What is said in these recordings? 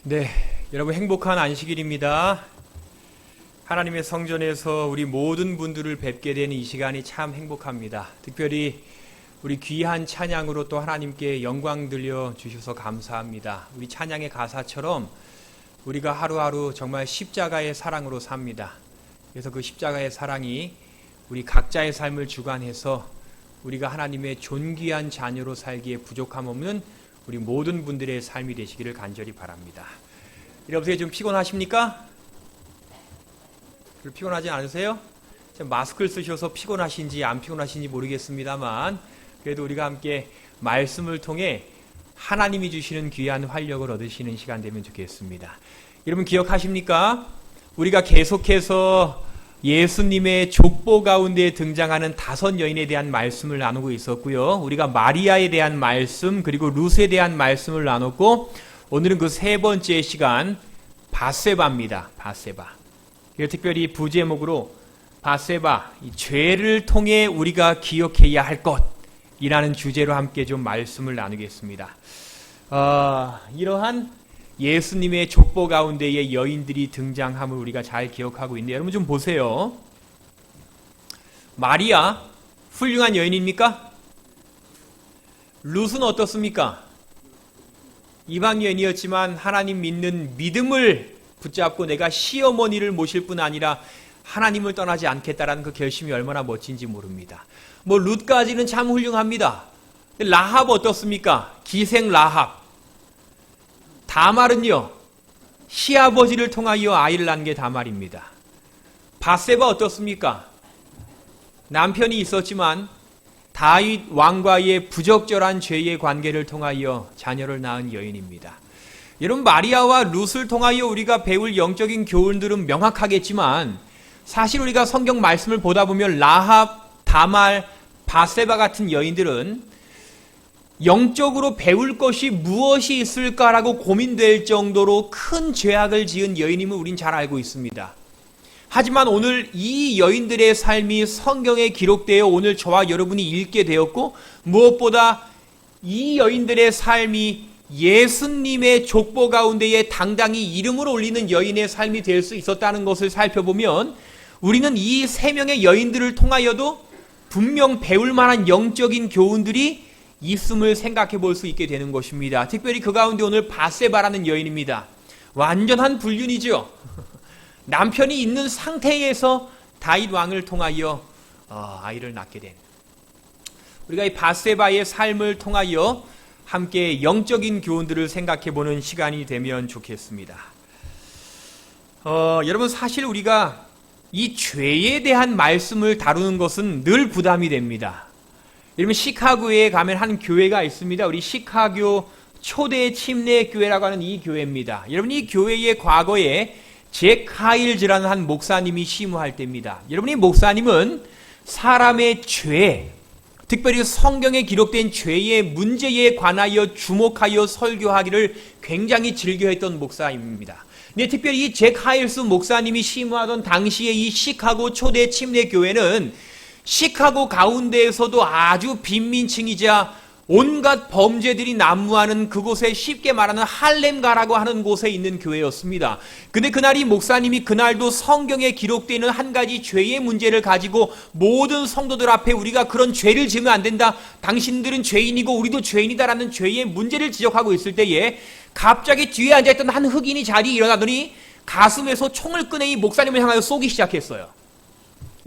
네, 여러분 행복한 안식일입니다. 하나님의 성전에서 우리 모든 분들을 뵙게 되는 이 시간이 참 행복합니다. 특별히 우리 귀한 찬양으로 또 하나님께 영광 들려 주셔서 감사합니다. 우리 찬양의 가사처럼 우리가 하루하루 정말 십자가의 사랑으로 삽니다. 그래서 그 십자가의 사랑이 우리 각자의 삶을 주관해서 우리가 하나님의 존귀한 자녀로 살기에 부족함 없는 우리 모든 분들의 삶이 되시기를 간절히 바랍니다. 여러분 좀 피곤하십니까? 피곤하지 않으세요? 마스크를 쓰셔서 피곤하신지 안 피곤하신지 모르겠습니다만 그래도 우리가 함께 말씀을 통해 하나님이 주시는 귀한 활력을 얻으시는 시간 되면 좋겠습니다. 여러분 기억하십니까? 우리가 계속해서 예수님의 족보 가운데 등장하는 5 여인에 대한 말씀을 나누고 있었고요. 우리가 마리아에 대한 말씀 그리고 룻에 대한 말씀을 나눴고 오늘은 그 3번째 시간 밧세바입니다. 밧세바. 특별히 부제목으로 밧세바, 이 죄를 통해 우리가 기억해야 할 것이라는 주제로 함께 좀 말씀을 나누겠습니다. 이러한 예수님의 족보 가운데의 여인들이 등장함을 우리가 잘 기억하고 있는데 여러분 좀 보세요. 마리아 훌륭한 여인입니까? 룻은 어떻습니까? 이방 여인이었지만 하나님 믿는 믿음을 붙잡고 내가 시어머니를 모실 뿐 아니라 하나님을 떠나지 않겠다라는 그 결심이 얼마나 멋진지 모릅니다. 룻까지는 참 훌륭합니다. 라합 어떻습니까? 기생 라합. 다말은요, 시아버지를 통하여 아이를 낳은 게 다말입니다. 밧세바 어떻습니까? 남편이 있었지만 다윗 왕과의 부적절한 죄의 관계를 통하여 자녀를 낳은 여인입니다. 여러분 마리아와 룻을 통하여 우리가 배울 영적인 교훈들은 명확하겠지만 사실 우리가 성경 말씀을 보다 보면 라합, 다말, 밧세바 같은 여인들은 영적으로 배울 것이 무엇이 있을까라고 고민될 정도로 큰 죄악을 지은 여인임을 우린 잘 알고 있습니다. 하지만 오늘 이 여인들의 삶이 성경에 기록되어 오늘 저와 여러분이 읽게 되었고 무엇보다 이 여인들의 삶이 예수님의 족보 가운데에 당당히 이름을 올리는 여인의 삶이 될 수 있었다는 것을 살펴보면 우리는 이 3명의 여인들을 통하여도 분명 배울 만한 영적인 교훈들이 있음을 생각해 볼 수 있게 되는 것입니다. 특별히 그 가운데 오늘 밧세바라는 여인입니다. 완전한 불륜이죠. 남편이 있는 상태에서 다윗 왕을 통하여 아이를 낳게 된 우리가 이 밧세바의 삶을 통하여 함께 영적인 교훈들을 생각해 보는 시간이 되면 좋겠습니다. 여러분 사실 우리가 이 죄에 대한 말씀을 다루는 것은 늘 부담이 됩니다. 여러분 시카고에 가면 한 교회가 있습니다. 우리 시카고 초대 침례교회라고 하는 이 교회입니다. 여러분 이 교회의 과거에 잭 하일즈라는 한 목사님이 심우할 때입니다. 여러분 이 목사님은 사람의 죄, 특별히 성경에 기록된 죄의 문제에 관하여 주목하여 설교하기를 굉장히 즐겨했던 목사입니다. 근데 특별히 이 잭 하일스 목사님이 심우하던 당시에 이 시카고 초대 침례교회는 시카고 가운데에서도 아주 빈민층이자 온갖 범죄들이 난무하는 그곳에 쉽게 말하는 할렘가라고 하는 곳에 있는 교회였습니다. 근데 그날 이 목사님이 그날도 성경에 기록되는 한 가지 죄의 문제를 가지고 모든 성도들 앞에 우리가 그런 죄를 지으면 안 된다. 당신들은 죄인이고 우리도 죄인이다라는 죄의 문제를 지적하고 있을 때에 갑자기 뒤에 앉아있던 한 흑인이 자리에 일어나더니 가슴에서 총을 꺼내 이 목사님을 향하여 쏘기 시작했어요.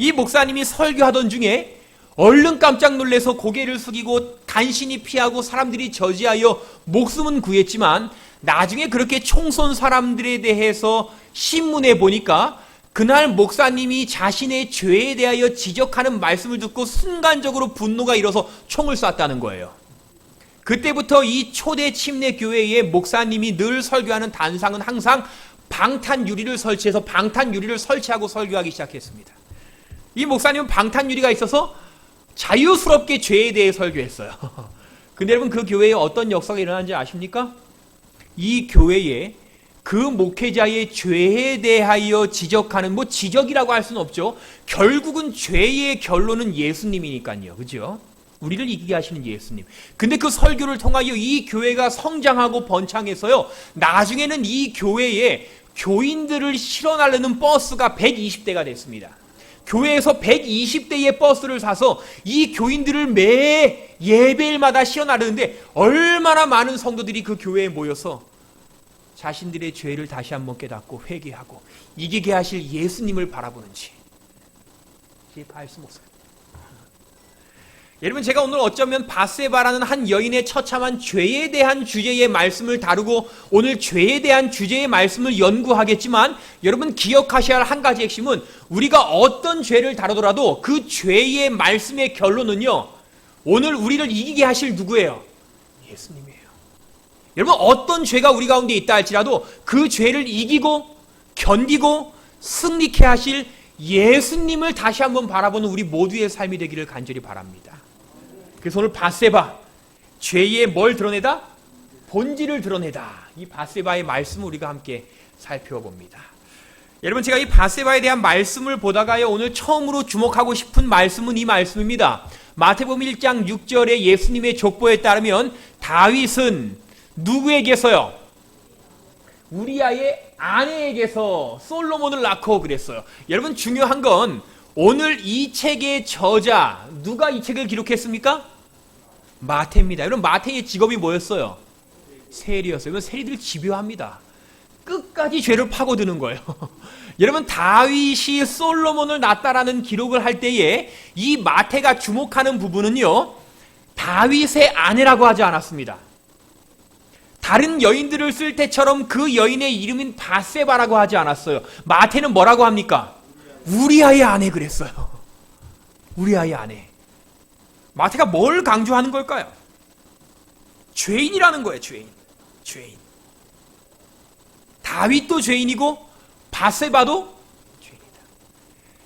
이 목사님이 설교하던 중에 얼른 깜짝 놀라서 고개를 숙이고 간신히 피하고 사람들이 저지하여 목숨은 구했지만 나중에 그렇게 총 쏜 사람들에 대해서 신문에 보니까 그날 목사님이 자신의 죄에 대하여 지적하는 말씀을 듣고 순간적으로 분노가 일어서 총을 쐈다는 거예요. 그때부터 이 초대 침례교회의 목사님이 늘 설교하는 단상은 항상 방탄유리를 설치해서 방탄유리를 설치하고 설교하기 시작했습니다. 이 목사님은 방탄유리가 있어서 자유스럽게 죄에 대해 설교했어요. 근데 여러분 그 교회에 어떤 역사가 일어난지 아십니까? 이 교회에 그 목회자의 죄에 대하여 지적하는 지적이라고 할 수는 없죠. 결국은 죄의 결론은 예수님이니까요. 그죠? 우리를 이기게 하시는 예수님. 근데 그 설교를 통하여 이 교회가 성장하고 번창해서요, 나중에는 이 교회에 교인들을 실어나르는 버스가 120대가 됐습니다. 교회에서 120대의 버스를 사서 이 교인들을 매 예배일마다 실어나르는데 얼마나 많은 성도들이 그 교회에 모여서 자신들의 죄를 다시 한번 깨닫고 회개하고 이기게 하실 예수님을 바라보는지 이해할 수 없어요. 여러분, 제가 오늘 어쩌면 밧세바라는 한 여인의 처참한 죄에 대한 주제의 말씀을 다루고 오늘 죄에 대한 주제의 말씀을 연구하겠지만, 여러분 기억하셔야 할 한 가지 핵심은 우리가 어떤 죄를 다루더라도 그 죄의 말씀의 결론은요, 오늘 우리를 이기게 하실 누구예요? 예수님이에요. 여러분, 어떤 죄가 우리 가운데 있다 할지라도 그 죄를 이기고 견디고 승리케 하실 예수님을 다시 한번 바라보는 우리 모두의 삶이 되기를 간절히 바랍니다. 그래서 오늘 밧세바, 죄의 뭘 드러내다? 본질을 드러내다. 이 밧세바의 말씀을 우리가 함께 살펴봅니다. 여러분, 제가 이 밧세바에 대한 말씀을 보다가요, 오늘 처음으로 주목하고 싶은 말씀은 이 말씀입니다. 마태복음 1장 6절에 예수님의 족보에 따르면 다윗은 누구에게서요? 우리아의 아내에게서 솔로몬을 낳고 그랬어요. 여러분, 중요한 건 오늘 이 책의 저자, 누가 이 책을 기록했습니까? 마태입니다. 여러분, 마태의 직업이 뭐였어요? 세리였어요. 여러분, 세리들 집요합니다. 끝까지 죄를 파고드는 거예요. 여러분, 다윗이 솔로몬을 낳았다라는 기록을 할 때에 이 마태가 주목하는 부분은요, 다윗의 아내라고 하지 않았습니다. 다른 여인들을 쓸 때처럼 그 여인의 이름인 밧세바라고 하지 않았어요. 마태는 뭐라고 합니까? 우리아의 아내 그랬어요. 우리아의 아내. 마태가 뭘 강조하는 걸까요? 죄인이라는 거예요. 죄인. 다윗도 죄인이고 밧세바도 죄인이다.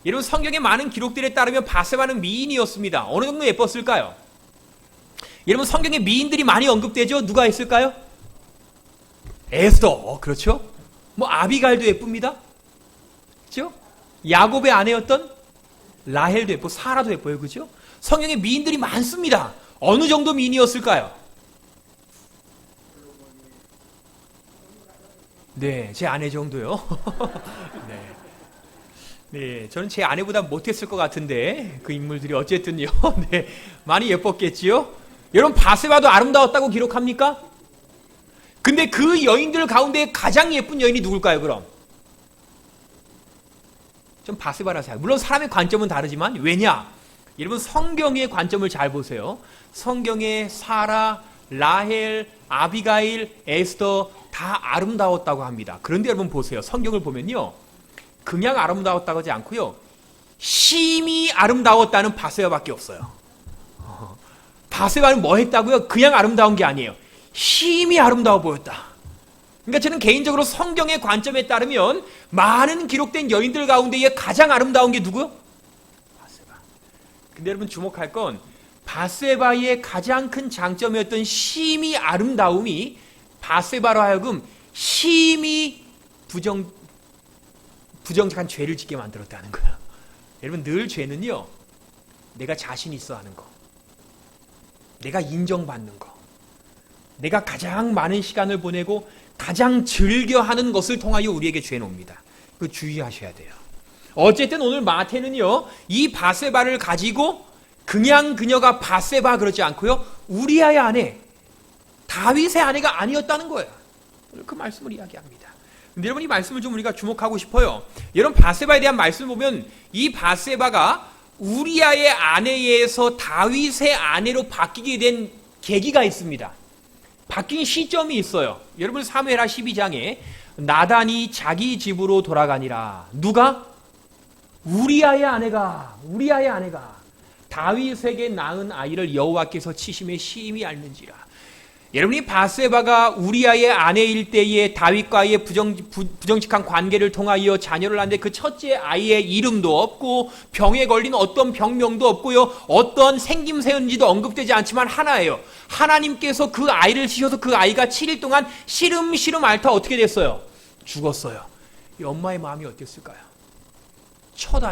여러분, 성경의 많은 기록들에 따르면 밧세바는 미인이었습니다. 어느 정도 예뻤을까요? 여러분, 성경에 미인들이 많이 언급되죠? 누가 있을까요? 에스더, 그렇죠? 뭐 아비갈도 예쁩니다. 그렇죠? 야곱의 아내였던 라헬도 예쁘고 사라도 예뻐요. 그죠? 성경에 미인들이 많습니다. 어느 정도 미인이었을까요? 네, 제 아내 정도요. 네, 저는 제 아내보다 못했을 것 같은데 그 인물들이 어쨌든요. 네, 많이 예뻤겠지요. 여러분, 밧세바도 아름다웠다고 기록합니까? 근데 그 여인들 가운데 가장 예쁜 여인이 누굴까요, 그럼? 좀 밧세바라 생각. 물론 사람의 관점은 다르지만, 왜냐? 여러분, 성경의 관점을 잘 보세요. 성경에 사라, 라헬, 아비가일, 에스더 다 아름다웠다고 합니다. 그런데 여러분 보세요. 성경을 보면요, 그냥 아름다웠다고 하지 않고요, 심히 아름다웠다는 밧세바밖에 없어요. 밧세바는 뭐 했다고요? 그냥 아름다운 게 아니에요. 심히 아름다워 보였다. 그러니까 저는 개인적으로 성경의 관점에 따르면 많은 기록된 여인들 가운데에 가장 아름다운 게 누구요? 밧세바. 근데 여러분 주목할 건 밧세바의 가장 큰 장점이었던 심히 아름다움이 밧세바로 하여금 심히 부정직한 죄를 짓게 만들었다는 거야. 여러분, 늘 죄는요, 내가 자신 있어 하는 거, 내가 인정받는 거, 내가 가장 많은 시간을 보내고 가장 즐겨하는 것을 통하여 우리에게 죄는 옵니다. 그 주의하셔야 돼요. 어쨌든 오늘 마태는요, 이 밧세바를 가지고 그냥 그녀가 밧세바 그러지 않고요, 우리아의 아내, 다윗의 아내가 아니었다는 거예요. 그 말씀을 이야기합니다. 근데 여러분, 이 말씀을 좀 우리가 주목하고 싶어요. 여러분, 밧세바에 대한 말씀을 보면 이 밧세바가 우리아의 아내에서 다윗의 아내로 바뀌게 된 계기가 있습니다. 바뀐 시점이 있어요. 여러분, 사무엘하 12장에 나단이 자기 집으로 돌아가니라. 누가? 우리아의 아내가 다윗에게 낳은 아이를 여호와께서 치심에 심히 알는지라. 여러분이 밧세바가 우리아의 아내일 때에 다윗과의 부정직한 관계를 통하여 자녀를 낳는데 그 첫째 아이의 이름도 없고 병에 걸린 어떤 병명도 없고요, 어떤 생김새인지도 언급되지 않지만 하나예요. 하나님께서 그 아이를 지셔서 그 아이가 7일 동안 시름시름 앓다 어떻게 됐어요? 죽었어요. 이 엄마의 마음이 어땠을까요? 첫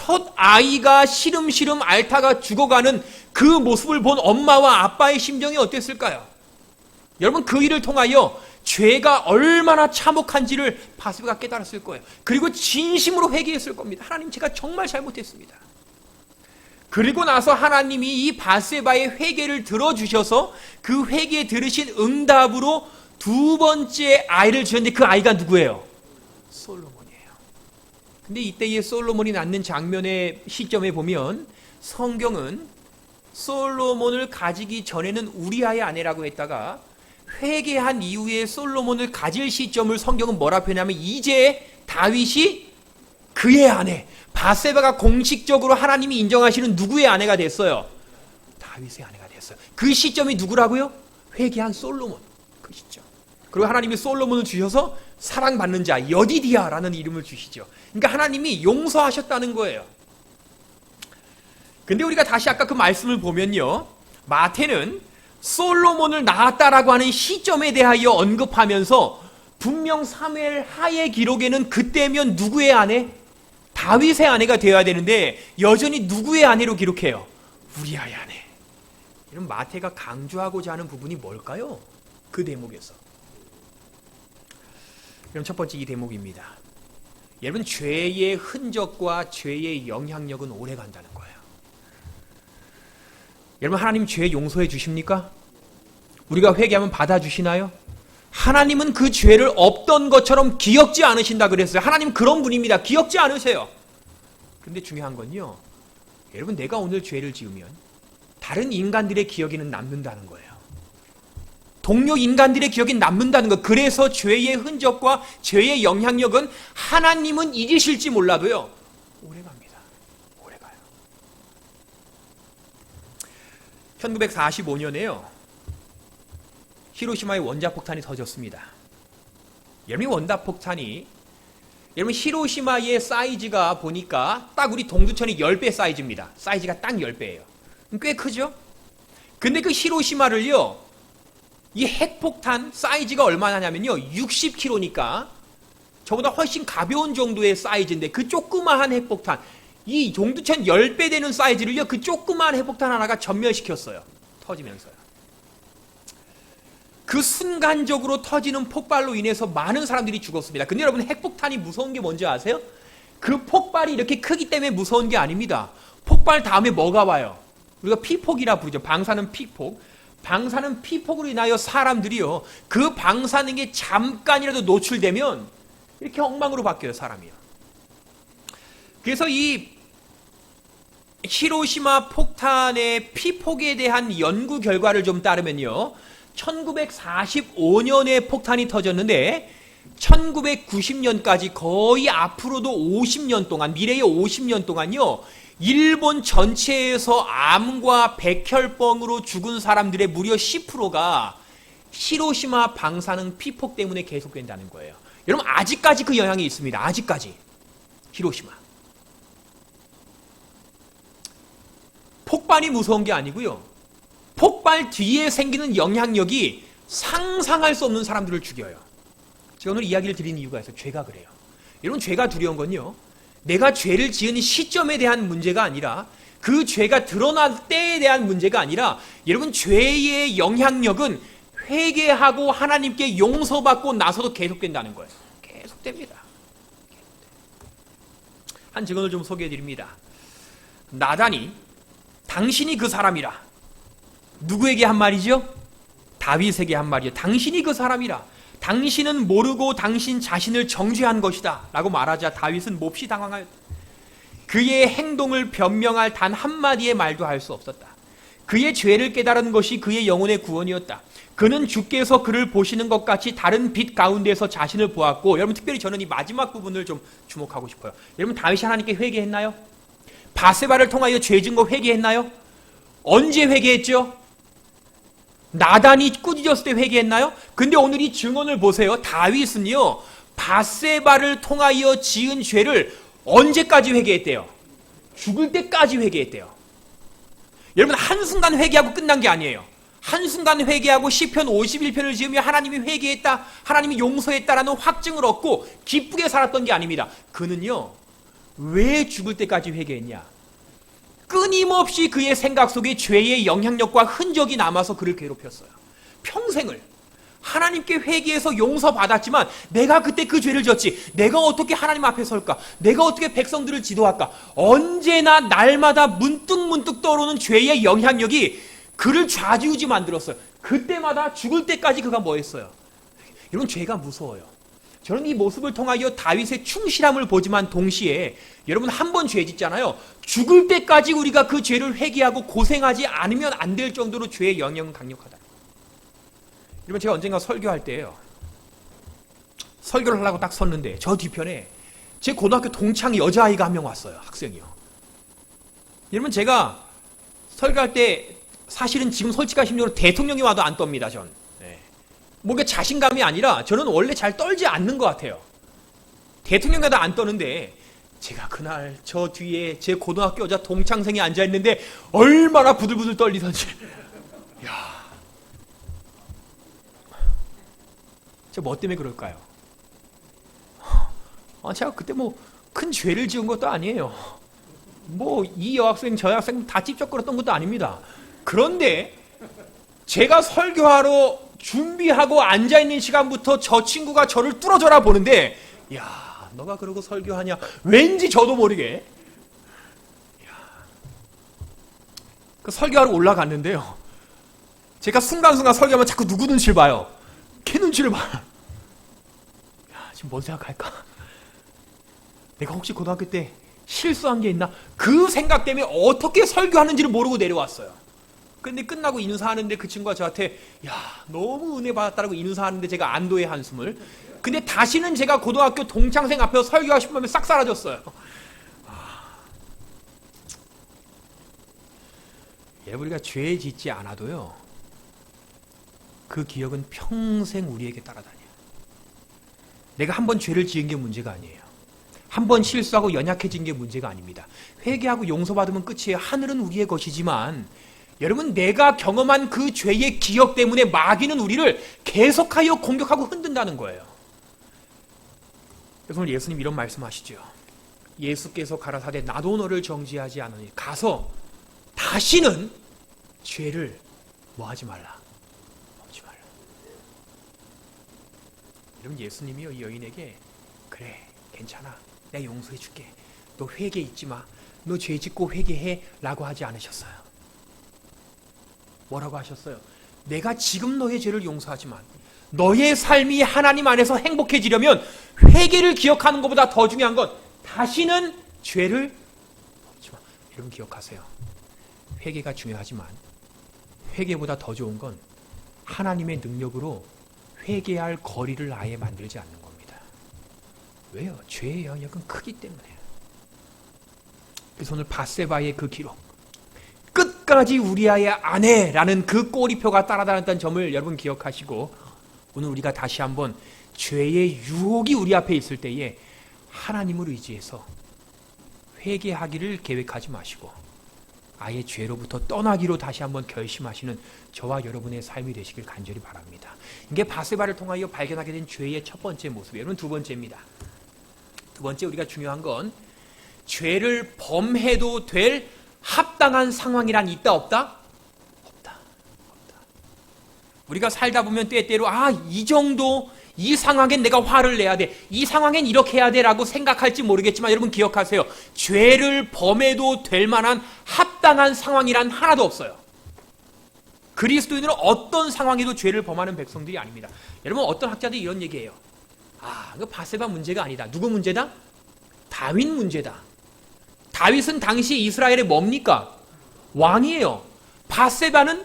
첫 아이가 시름시름 앓다가 죽어가는 그 모습을 본 엄마와 아빠의 심정이 어땠을까요? 여러분, 그 일을 통하여 죄가 얼마나 참혹한지를 바세바가 깨달았을 거예요. 그리고 진심으로 회개했을 겁니다. 하나님, 제가 정말 잘못했습니다. 그리고 나서 하나님이 이 바세바의 회개를 들어주셔서 그 회개 들으신 응답으로 두 번째 아이를 주셨는데, 그 아이가 누구예요? 솔로몬이에요. 근데 이때의 솔로몬이 낳는 장면의 시점에 보면 성경은 솔로몬을 가지기 전에는 우리아의 아내라고 했다가 회개한 이후에 솔로몬을 가질 시점을 성경은 뭐라 표현하면 이제 다윗이 그의 아내, 바세바가 공식적으로 하나님이 인정하시는 누구의 아내가 됐어요? 다윗의 아내가 됐어요. 그 시점이 누구라고요? 회개한 솔로몬. 그 시점. 그리고 하나님이 솔로몬을 주셔서 사랑받는 자 여디디아라는 이름을 주시죠. 그러니까 하나님이 용서하셨다는 거예요. 근데 우리가 다시 아까 그 말씀을 보면요, 마태는 솔로몬을 낳았다라고 하는 시점에 대하여 언급하면서 분명 사무엘 하의 기록에는 그때면 누구의 아내? 다윗의 아내가 되어야 되는데 여전히 누구의 아내로 기록해요? 우리아의 아내. 이런 마태가 강조하고자 하는 부분이 뭘까요? 그 대목에서. 그럼 첫 번째 이 대목입니다. 여러분, 죄의 흔적과 죄의 영향력은 오래 간다는 거예요. 여러분, 하나님 죄 용서해 주십니까? 우리가 회개하면 받아주시나요? 하나님은 그 죄를 없던 것처럼 기억지 않으신다 그랬어요. 하나님 그런 분입니다. 기억지 않으세요. 그런데 중요한 건요, 여러분, 내가 오늘 죄를 지으면 다른 인간들의 기억에는 남는다는 거예요. 동료 인간들의 기억에 남는다는 것. 그래서 죄의 흔적과 죄의 영향력은 하나님은 잊으실지 몰라도요, 오래 갑니다. 오래 가요. 1945년에요 히로시마의 원자폭탄이 터졌습니다. 여러분, 원자폭탄이 여러분 히로시마의 사이즈가 보니까 딱 우리 동두천이 10배 사이즈입니다. 사이즈가 딱 10배예요. 꽤 크죠? 근데 그 히로시마를요, 이 핵폭탄 사이즈가 얼마나 냐면요, 60kg니까 저보다 훨씬 가벼운 정도의 사이즈인데 그 조그마한 핵폭탄, 이 동두천 10배 되는 사이즈를요, 그 조그마한 핵폭탄 하나가 전멸시켰어요. 터지면서요. 그 순간적으로 터지는 폭발로 인해서 많은 사람들이 죽었습니다. 근데 여러분, 핵폭탄이 무서운 게 뭔지 아세요? 그 폭발이 이렇게 크기 때문에 무서운 게 아닙니다. 폭발 다음에 뭐가 와요? 우리가 피폭이라 부르죠. 방사능 피폭. 방사능 피폭으로 인하여 사람들이요, 그 방사능에 잠깐이라도 노출되면 이렇게 엉망으로 바뀌어요, 사람이요. 그래서 이 히로시마 폭탄의 피폭에 대한 연구 결과를 좀 따르면요, 1945년에 폭탄이 터졌는데 1990년까지 거의 앞으로도 50년 동안, 미래의 50년 동안요, 일본 전체에서 암과 백혈병으로 죽은 사람들의 무려 10%가 히로시마 방사능 피폭 때문에 계속된다는 거예요. 여러분, 아직까지 그 영향이 있습니다. 아직까지. 히로시마. 폭발이 무서운 게 아니고요, 폭발 뒤에 생기는 영향력이 상상할 수 없는 사람들을 죽여요. 제가 오늘 이야기를 드린 이유가 있어요. 죄가 그래요. 여러분, 죄가 두려운 건요, 내가 죄를 지은 시점에 대한 문제가 아니라 그 죄가 드러날 때에 대한 문제가 아니라, 여러분, 죄의 영향력은 회개하고 하나님께 용서받고 나서도 계속된다는 거예요. 계속됩니다. 한 증언을 좀 소개해드립니다. 나단이 당신이 그 사람이라. 누구에게 한 말이죠? 다윗에게 한 말이요. 당신이 그 사람이라. 당신은 모르고 당신 자신을 정죄한 것이다 라고 말하자 다윗은 몹시 당황하였다. 그의 행동을 변명할 단 한마디의 말도 할 수 없었다. 그의 죄를 깨달은 것이 그의 영혼의 구원이었다. 그는 주께서 그를 보시는 것 같이 다른 빛 가운데서 자신을 보았고, 여러분, 특별히 저는 이 마지막 부분을 좀 주목하고 싶어요. 여러분, 다윗이 하나님께 회개했나요? 바세바를 통하여 죄 지은 거 회개했나요? 언제 회개했죠? 나단이 꾸짖었을 때 회개했나요? 근데 오늘 이 증언을 보세요. 다윗은요, 바세바를 통하여 지은 죄를 언제까지 회개했대요? 죽을 때까지 회개했대요. 여러분, 한순간 회개하고 끝난 게 아니에요. 한순간 회개하고 시편 51편을 지으며 하나님이 회개했다, 하나님이 용서했다라는 확증을 얻고 기쁘게 살았던 게 아닙니다. 그는요, 왜 죽을 때까지 회개했냐? 끊임없이 그의 생각 속에 죄의 영향력과 흔적이 남아서 그를 괴롭혔어요. 평생을. 하나님께 회개해서 용서받았지만 내가 그때 그 죄를 졌지. 내가 어떻게 하나님 앞에 설까? 내가 어떻게 백성들을 지도할까? 언제나 날마다 문득문득 떠오르는 죄의 영향력이 그를 좌지우지 만들었어요. 그때마다 죽을 때까지 그가 뭐 했어요? 여러분, 죄가 무서워요. 저는 이 모습을 통하여 다윗의 충실함을 보지만 동시에 여러분, 한 번 죄 짓잖아요. 죽을 때까지 우리가 그 죄를 회개하고 고생하지 않으면 안 될 정도로 죄의 영향은 강력하다. 여러분, 제가 언젠가 설교할 때요, 설교를 하려고 딱 섰는데 저 뒤편에 제 고등학교 동창 여자아이가 한 명 왔어요. 학생이요. 여러분, 제가 설교할 때 사실은 지금 솔직한 심정으로 대통령이 와도 안 떱니다. 전 뭔가 자신감이 아니라 저는 원래 잘 떨지 않는 것 같아요. 대통령이 와도 안 떠는데 제가 그날 저 뒤에 제 고등학교 여자 동창생이 앉아있는데 얼마나 부들부들 떨리던지. 야, 저 뭐 때문에 그럴까요? 제가 그때 뭐 큰 죄를 지은 것도 아니에요. 뭐 이 여학생 저 여학생 다 찝쩍거렸던 것도 아닙니다. 그런데 제가 설교하러 준비하고 앉아있는 시간부터 저 친구가 저를 뚫어져라 보는데, 야, 너가 그러고 설교하냐? 왠지 저도 모르게. 그 설교하러 올라갔는데요, 제가 순간순간 설교하면 자꾸 누구 눈치를 봐요? 걔 눈치를 봐요. 야, 지금 뭔 생각할까? 내가 혹시 고등학교 때 실수한 게 있나? 그 생각 때문에 어떻게 설교하는지를 모르고 내려왔어요. 근데 끝나고 인사하는데 그 친구가 저한테, 야, 너무 은혜 받았다고 인사하는데 제가 안도의 한숨을. 근데 다시는 제가 고등학교 동창생 앞에서 설교하고 싶으면 싹 사라졌어요. 여러분, 우리가 죄 짓지 않아도요, 그 기억은 평생 우리에게 따라다녀요. 내가 한 번 죄를 지은 게 문제가 아니에요. 한 번 실수하고 연약해진 게 문제가 아닙니다. 회개하고 용서받으면 끝이에요. 하늘은 우리의 것이지만 여러분, 내가 경험한 그 죄의 기억 때문에 마귀는 우리를 계속하여 공격하고 흔든다는 거예요. 그래서 오늘 예수님 이런 말씀하시죠. 예수께서 가라사대 나도 너를 정죄하지 않으니 가서 다시는 죄를 뭐 하지 말라. 먹지 말라. 여러분, 예수님이요, 이 여인에게 그래, 괜찮아, 내가 용서해 줄게, 너 회개 잊지 마, 너 죄 짓고 회개해 라고 하지 않으셨어요. 뭐라고 하셨어요? 내가 지금 너의 죄를 용서하지만 너의 삶이 하나님 안에서 행복해지려면 회개를 기억하는 것보다 더 중요한 건 다시는 죄를 먹지 마. 여러분, 기억하세요. 회개가 중요하지만 회개보다 더 좋은 건 하나님의 능력으로 회개할 거리를 아예 만들지 않는 겁니다. 왜요? 죄의 영역은 크기 때문에요. 그래서 오늘 밧세바의 그 기록, 끝까지 우리아의 아내라는 그 꼬리표가 따라다녔다는 점을 여러분 기억하시고, 오늘 우리가 다시 한번 죄의 유혹이 우리 앞에 있을 때에 하나님을 의지해서 회개하기를 계획하지 마시고 아예 죄로부터 떠나기로 다시 한번 결심하시는 저와 여러분의 삶이 되시길 간절히 바랍니다. 이게 밧세바를 통하여 발견하게 된 죄의 첫 번째 모습이에요. 여러분, 두 번째입니다. 두 번째, 우리가 중요한 건 죄를 범해도 될 합당한 상황이란 있다 없다? 없다. 우리가 살다 보면 때때로 이 정도, 이 상황엔 내가 화를 내야 돼, 이 상황엔 이렇게 해야 돼 라고 생각할지 모르겠지만 여러분 기억하세요. 죄를 범해도 될 만한 합당한 상황이란 하나도 없어요. 그리스도인은 어떤 상황에도 죄를 범하는 백성들이 아닙니다. 여러분, 어떤 학자들이 이런 얘기해요. 이거 밧세바 문제가 아니다. 누구 문제다? 다윗 문제다. 다윗은 당시 이스라엘의 뭡니까? 왕이에요. 밧세바는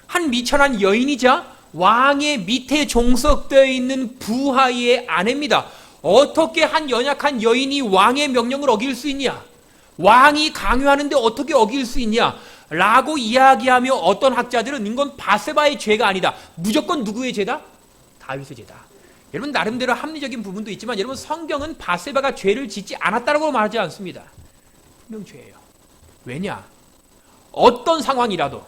한 미천한 여인이자 왕의 밑에 종속되어 있는 부하의 아내입니다. 어떻게 한 연약한 여인이 왕의 명령을 어길 수 있냐? 왕이 강요하는데 어떻게 어길 수 있냐? 라고 이야기하며 어떤 학자들은 이건 밧세바의 죄가 아니다. 무조건 누구의 죄다? 다윗의 죄다. 여러분, 나름대로 합리적인 부분도 있지만 여러분, 성경은 밧세바가 죄를 짓지 않았다고 말하지 않습니다. 분명 죄예요. 왜냐? 어떤 상황이라도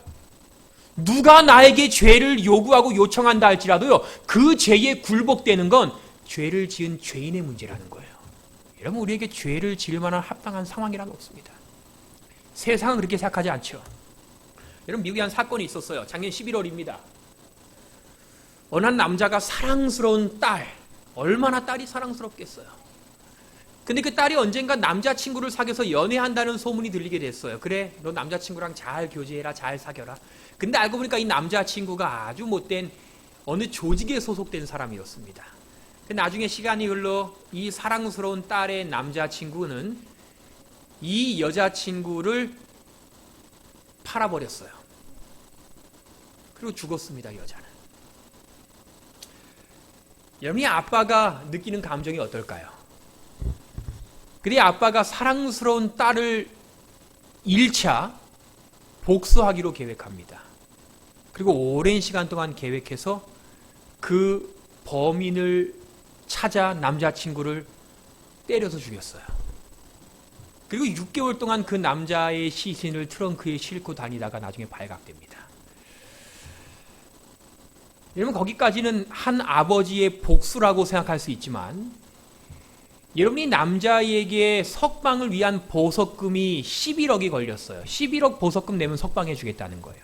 누가 나에게 죄를 요구하고 요청한다 할지라도요, 그 죄에 굴복되는 건 죄를 지은 죄인의 문제라는 거예요. 여러분, 우리에게 죄를 지을 만한 합당한 상황이란 없습니다. 세상은 그렇게 생각하지 않죠. 여러분, 미국에 한 사건이 있었어요. 작년 11월입니다. 어느 한 남자가 사랑스러운 딸, 얼마나 딸이 사랑스럽겠어요. 근데 그 딸이 언젠가 남자친구를 사귀어서 연애한다는 소문이 들리게 됐어요. 그래, 너 남자친구랑 잘 교제해라, 잘 사겨라. 근데 알고 보니까 이 남자친구가 아주 못된 어느 조직에 소속된 사람이었습니다. 나중에 시간이 흘러 이 사랑스러운 딸의 남자친구는 이 여자친구를 팔아버렸어요. 그리고 죽었습니다, 여자는. 여러분이 아빠가 느끼는 감정이 어떨까요? 그래, 아빠가 사랑스러운 딸을 1차 복수하기로 계획합니다. 그리고 오랜 시간 동안 계획해서 그 범인을 찾아 남자친구를 때려서 죽였어요. 그리고 6개월 동안 그 남자의 시신을 트렁크에 싣고 다니다가 나중에 발각됩니다. 여러분, 거기까지는 한 아버지의 복수라고 생각할 수 있지만, 여러분이 남자에게 석방을 위한 보석금이 11억이 걸렸어요. 11억 보석금 내면 석방해 주겠다는 거예요.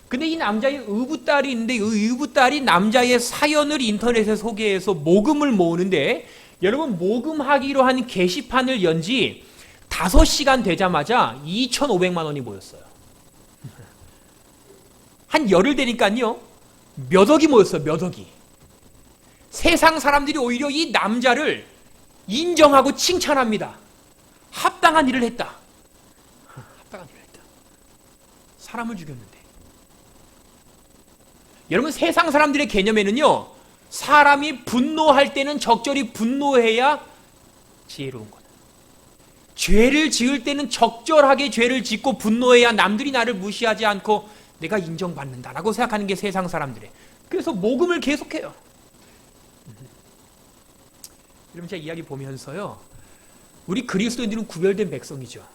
근데 이 남자의 의붓딸이 있는데 이 의붓딸이 남자의 사연을 인터넷에 소개해서 모금을 모으는데, 여러분, 모금하기로 한 게시판을 연지 5시간 되자마자 2,500만 원이 모였어요. 한 열흘 되니까요, 몇 억이 모였어요, 몇 억이. 세상 사람들이 오히려 이 남자를 인정하고 칭찬합니다. 합당한 일을 했다. 합당한 일을 했다. 사람을 죽였는데. 여러분, 세상 사람들의 개념에는요, 사람이 분노할 때는 적절히 분노해야 지혜로운 거다. 죄를 지을 때는 적절하게 죄를 짓고 분노해야 남들이 나를 무시하지 않고 내가 인정받는다라고 생각하는 게 세상 사람들의. 그래서 모금을 계속해요. 여러분, 제가 이야기 보면서요, 우리 그리스도인들은 구별된 백성이죠.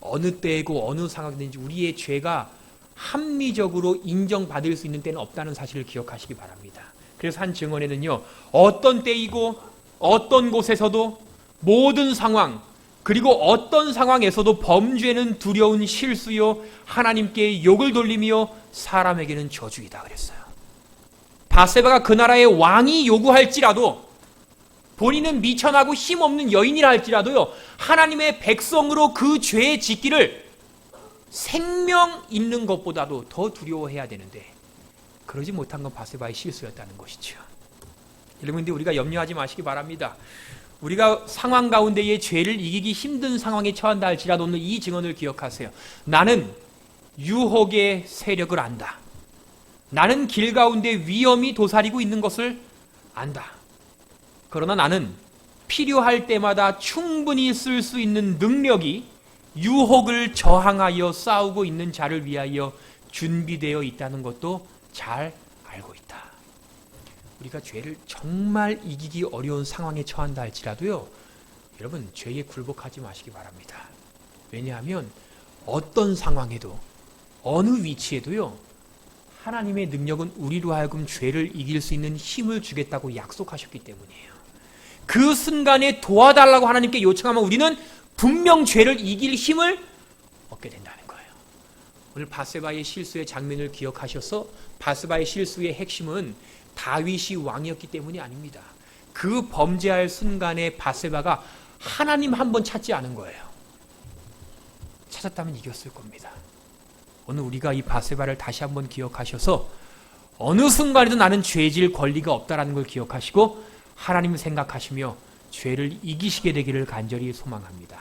어느 때이고 어느 상황이든지 우리의 죄가 합리적으로 인정받을 수 있는 때는 없다는 사실을 기억하시기 바랍니다. 그래서 한 증언에는요, 어떤 때이고 어떤 곳에서도 모든 상황, 그리고 어떤 상황에서도 범죄는 두려운 실수요, 하나님께 욕을 돌리며 사람에게는 저주이다 그랬어요. 바세바가 그 나라의 왕이 요구할지라도, 본인은 미천하고 힘없는 여인이라 할지라도요, 하나님의 백성으로 그 죄의 짓기를 생명 있는 것보다도 더 두려워해야 되는데, 그러지 못한 건 바세바의 실수였다는 것이죠. 여러분, 근데 우리가 염려하지 마시기 바랍니다. 우리가 상황 가운데의 죄를 이기기 힘든 상황에 처한다 할지라도 오늘 이 증언을 기억하세요. 나는 유혹의 세력을 안다. 나는 길 가운데 위험이 도사리고 있는 것을 안다. 그러나 나는 필요할 때마다 충분히 쓸 수 있는 능력이 유혹을 저항하여 싸우고 있는 자를 위하여 준비되어 있다는 것도 잘 알고 있다. 우리가 죄를 정말 이기기 어려운 상황에 처한다 할지라도요, 여러분, 죄에 굴복하지 마시기 바랍니다. 왜냐하면 어떤 상황에도 어느 위치에도요, 하나님의 능력은 우리로 하여금 죄를 이길 수 있는 힘을 주겠다고 약속하셨기 때문이에요. 그 순간에 도와달라고 하나님께 요청하면 우리는 분명 죄를 이길 힘을 얻게 된다는 거예요. 오늘 바세바의 실수의 장면을 기억하셔서, 바세바의 실수의 핵심은 다윗이 왕이었기 때문이 아닙니다. 그 범죄할 순간에 바세바가 하나님 한 번 찾지 않은 거예요. 찾았다면 이겼을 겁니다. 오늘 우리가 이 바세바를 다시 한번 기억하셔서 어느 순간에도 나는 죄질 권리가 없다라는 걸 기억하시고 하나님을 생각하시며 죄를 이기시게 되기를 간절히 소망합니다.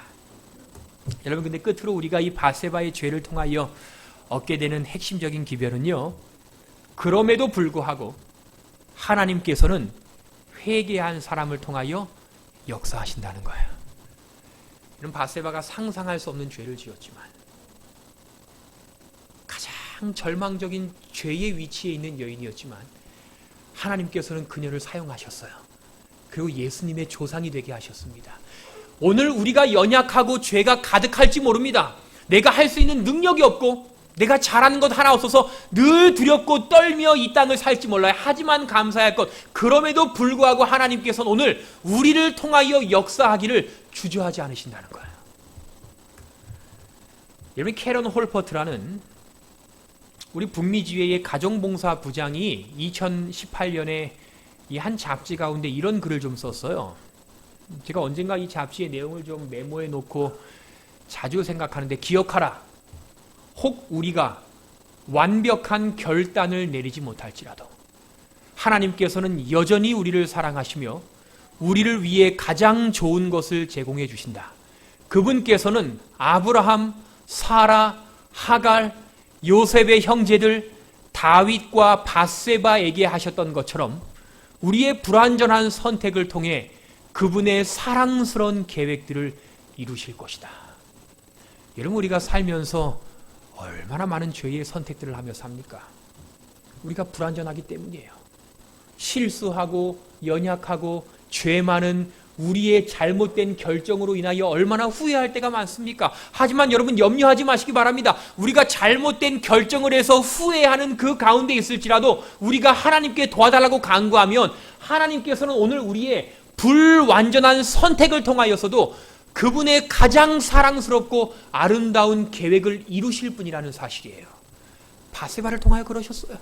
여러분, 근데 끝으로 우리가 이 바세바의 죄를 통하여 얻게 되는 핵심적인 기별은요, 그럼에도 불구하고 하나님께서는 회개한 사람을 통하여 역사하신다는 거예요. 이런 바세바가 상상할 수 없는 죄를 지었지만 가장 절망적인 죄의 위치에 있는 여인이었지만 하나님께서는 그녀를 사용하셨어요. 그리고 예수님의 조상이 되게 하셨습니다. 오늘 우리가 연약하고 죄가 가득할지 모릅니다. 내가 할 수 있는 능력이 없고 내가 잘하는 것 하나 없어서 늘 두렵고 떨며 이 땅을 살지 몰라요. 하지만 감사할 것. 그럼에도 불구하고 하나님께서는 오늘 우리를 통하여 역사하기를 주저하지 않으신다는 거예요. 여러분, 캐런 홀퍼트라는 우리 북미지회의 가정봉사 부장이 2018년에 이 한 잡지 가운데 이런 글을 좀 썼어요. 제가 언젠가 이 잡지의 내용을 좀 메모해 놓고 자주 생각하는데, 기억하라. 혹 우리가 완벽한 결단을 내리지 못할지라도 하나님께서는 여전히 우리를 사랑하시며 우리를 위해 가장 좋은 것을 제공해 주신다. 그분께서는 아브라함, 사라, 하갈, 요셉의 형제들 다윗과 밧세바에게 하셨던 것처럼 우리의 불완전한 선택을 통해 그분의 사랑스러운 계획들을 이루실 것이다. 여러분, 우리가 살면서 얼마나 많은 죄의 선택들을 하며 삽니까? 우리가 불완전하기 때문이에요. 실수하고 연약하고 죄 많은 우리의 잘못된 결정으로 인하여 얼마나 후회할 때가 많습니까? 하지만 여러분, 염려하지 마시기 바랍니다. 우리가 잘못된 결정을 해서 후회하는 그 가운데 있을지라도 우리가 하나님께 도와달라고 간구하면 하나님께서는 오늘 우리의 불완전한 선택을 통하여서도 그분의 가장 사랑스럽고 아름다운 계획을 이루실 분이라는 사실이에요. 밧세바를 통하여 그러셨어요.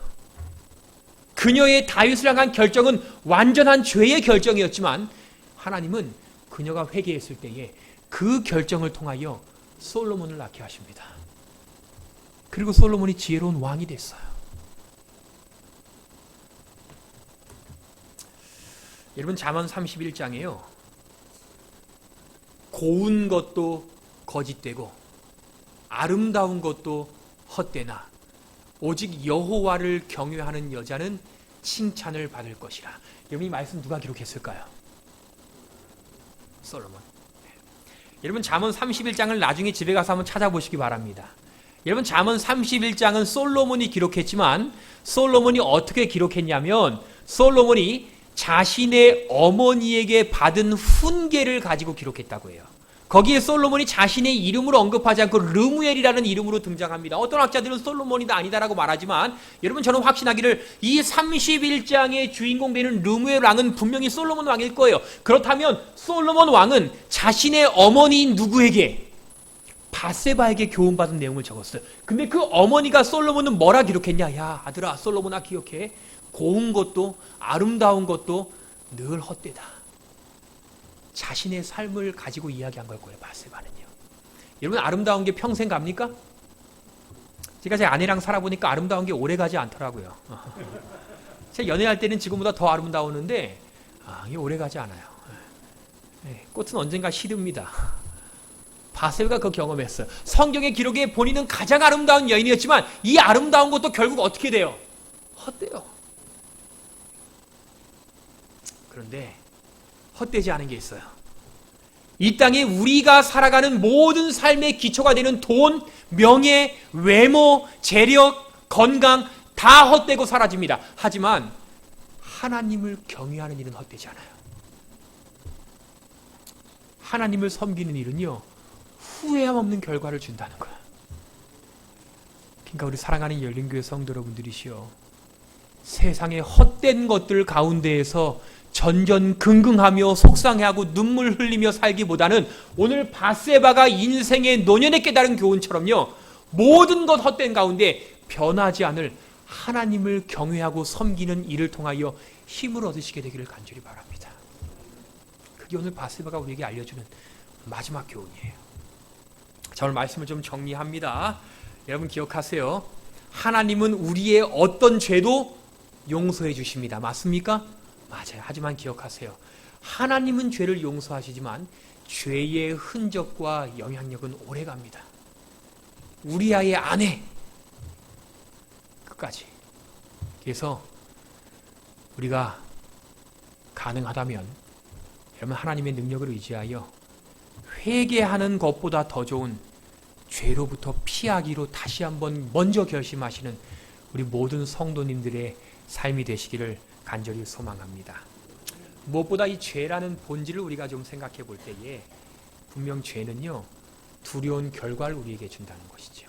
그녀의 다윗을 향한 결정은 완전한 죄의 결정이었지만 하나님은 그녀가 회개했을 때에 그 결정을 통하여 솔로몬을 낳게 하십니다. 그리고 솔로몬이 지혜로운 왕이 됐어요. 여러분, 잠언 31장에요. 고운 것도 거짓되고 아름다운 것도 헛되나 오직 여호와를 경외하는 여자는 칭찬을 받을 것이라. 여러분, 이 말씀 누가 기록했을까요? 솔로몬. 여러분, 잠언 31장을 나중에 집에 가서 한번 찾아보시기 바랍니다. 여러분, 잠언 31장은 솔로몬이 기록했지만 솔로몬이 어떻게 기록했냐면 솔로몬이 자신의 어머니에게 받은 훈계를 가지고 기록했다고 해요. 거기에 솔로몬이 자신의 이름으로 언급하지 않고 르무엘이라는 이름으로 등장합니다. 어떤 학자들은 솔로몬이다 아니다라고 말하지만 여러분, 저는 확신하기를 이 31장의 주인공 되는 르무엘 왕은 분명히 솔로몬 왕일 거예요. 그렇다면 솔로몬 왕은 자신의 어머니인 누구에게? 밧세바에게 교훈받은 내용을 적었어요. 근데 그 어머니가 솔로몬은 뭐라 기록했냐? 야, 아들아, 솔로몬아, 기억해. 고운 것도 아름다운 것도 늘 헛되다. 자신의 삶을 가지고 이야기한 걸 거예요, 밧세바는요. 여러분, 아름다운 게 평생 갑니까? 제가 제 아내랑 살아보니까 아름다운 게 오래 가지 않더라고요. 제가 연애할 때는 지금보다 더 아름다웠는데 이게 오래 가지 않아요. 꽃은 언젠가 시듭니다. 밧세바가 그 경험했어요. 성경의 기록에 본인은 가장 아름다운 여인이었지만 이 아름다운 것도 결국 어떻게 돼요? 헛돼요. 그런데 헛되지 않은 게 있어요. 이 땅에 우리가 살아가는 모든 삶의 기초가 되는 돈, 명예, 외모, 재력, 건강 다 헛되고 사라집니다. 하지만 하나님을 경외하는 일은 헛되지 않아요. 하나님을 섬기는 일은요, 후회함 없는 결과를 준다는 거예요. 그러니까 우리 사랑하는 열린교회 성도 여러분들이시여, 세상의 헛된 것들 가운데에서 전전긍긍하며 속상해하고 눈물 흘리며 살기보다는 오늘 밧세바가 인생의 노년에 깨달은 교훈처럼요, 모든 것 헛된 가운데 변하지 않을 하나님을 경외하고 섬기는 일을 통하여 힘을 얻으시게 되기를 간절히 바랍니다. 그게 오늘 밧세바가 우리에게 알려주는 마지막 교훈이에요. 자, 오늘 말씀을 좀 정리합니다. 여러분, 기억하세요. 하나님은 우리의 어떤 죄도 용서해 주십니다. 맞습니까? 맞아요. 하지만 기억하세요. 하나님은 죄를 용서하시지만 죄의 흔적과 영향력은 오래갑니다. 우리아의 아내 끝까지. 그래서 우리가 가능하다면 여러분, 하나님의 능력을 의지하여 회개하는 것보다 더 좋은 죄로부터 피하기로 다시 한번 먼저 결심하시는 우리 모든 성도님들의 삶이 되시기를 간절히 소망합니다. 무엇보다 이 죄라는 본질을 우리가 좀 생각해 볼 때에 분명 죄는요, 두려운 결과를 우리에게 준다는 것이죠.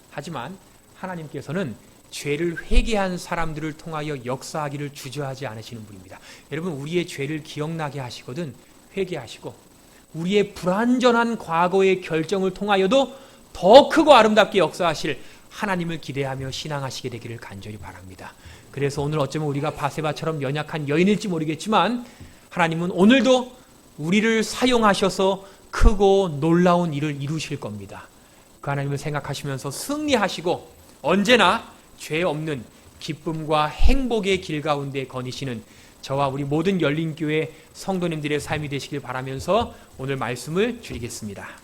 하지만 하나님께서는 죄를 회개한 사람들을 통하여 역사하기를 주저하지 않으시는 분입니다. 여러분, 우리의 죄를 기억나게 하시거든 회개하시고 우리의 불완전한 과거의 결정을 통하여도 더 크고 아름답게 역사하실 하나님을 기대하며 신앙하시게 되기를 간절히 바랍니다. 그래서 오늘 어쩌면 우리가 바세바처럼 연약한 여인일지 모르겠지만 하나님은 오늘도 우리를 사용하셔서 크고 놀라운 일을 이루실 겁니다. 그 하나님을 생각하시면서 승리하시고 언제나 죄 없는 기쁨과 행복의 길 가운데 거니시는 저와 우리 모든 열린교회 성도님들의 삶이 되시길 바라면서 오늘 말씀을 줄이겠습니다.